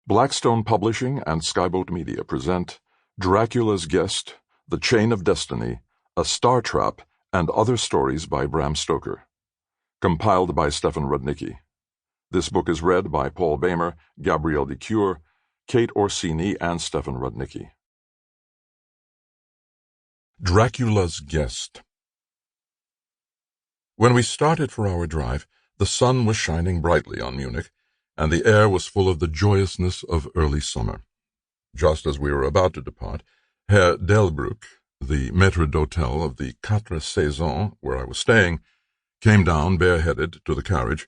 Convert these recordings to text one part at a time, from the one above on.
Blackstone Publishing and Skyboat Media present Dracula's Guest, The Chain of Destiny, A Star Trap, and Other Stories by Bram Stoker. Compiled by Stefan Rudnicki. This book is read by Paul Boehmer, Gabrielle de Cuir, Kate Orsini, and Stefan Rudnicki. Dracula's Guest. When we started for our drive, the sun was shining brightly on Munich, and the air was full of the joyousness of early summer. Just as we were about to depart, Herr Delbrück, the maître d'hôtel of the Quatre Saisons, where I was staying, came down bareheaded to the carriage,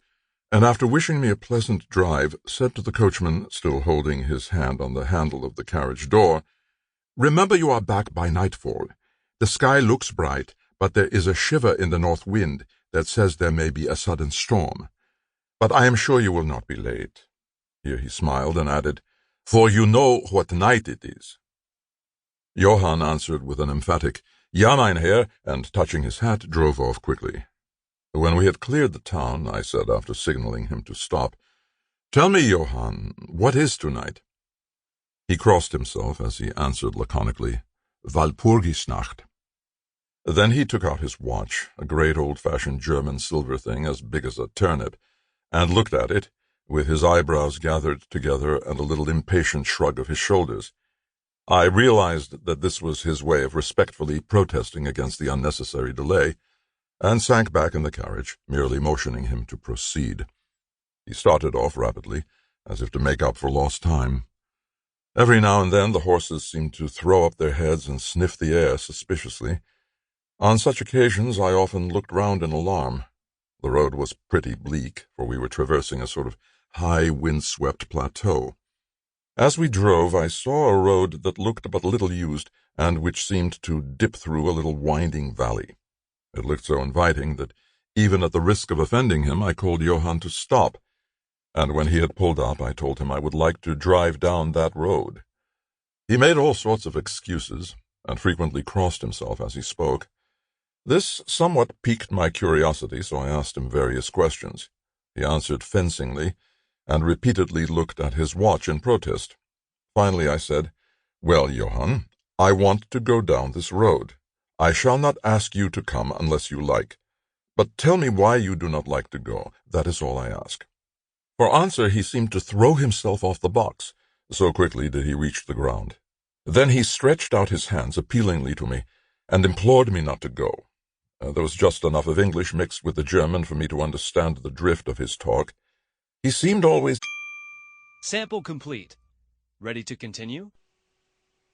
and after wishing me a pleasant drive, said to the coachman, still holding his hand on the handle of the carriage door, "Remember you are back by nightfall. The sky looks bright, but there is a shiver in the north wind that says there may be a sudden storm. But I am sure you will not be late." Here he smiled and added, "For you know what night it is." Johann answered with an emphatic, "Ja, mein Herr," and touching his hat, drove off quickly. When we had cleared the town, I said, after signaling him to stop, "Tell me, Johann, what is tonight?" He crossed himself as he answered laconically, "Walpurgisnacht." Then he took out his watch, a great old-fashioned German silver thing as big as a turnip, and looked at it, with his eyebrows gathered together and a little impatient shrug of his shoulders. I realized that this was his way of respectfully protesting against the unnecessary delay, and sank back in the carriage, merely motioning him to proceed. He started off rapidly, as if to make up for lost time. Every now and then the horses seemed to throw up their heads and sniff the air suspiciously. On such occasions I often looked round in alarm. The road was pretty bleak, for we were traversing a sort of high, wind-swept plateau. As we drove, I saw a road that looked but little used, and which seemed to dip through a little winding valley. It looked so inviting that, even at the risk of offending him, I called Johann to stop, and when he had pulled up, I told him I would like to drive down that road. He made all sorts of excuses, and frequently crossed himself as he spoke. This somewhat piqued my curiosity, so I asked him various questions. He answered fencingly, and repeatedly looked at his watch in protest. Finally I said, "Well, Johann, I want to go down this road. I shall not ask you to come unless you like. But tell me why you do not like to go. That is all I ask." For answer he seemed to throw himself off the box, so quickly did he reach the ground. Then he stretched out his hands appealingly to me, and implored me not to go. There was just enough of English mixed with the German for me to understand the drift of his talk. He seemed always... Sample complete. Ready to continue?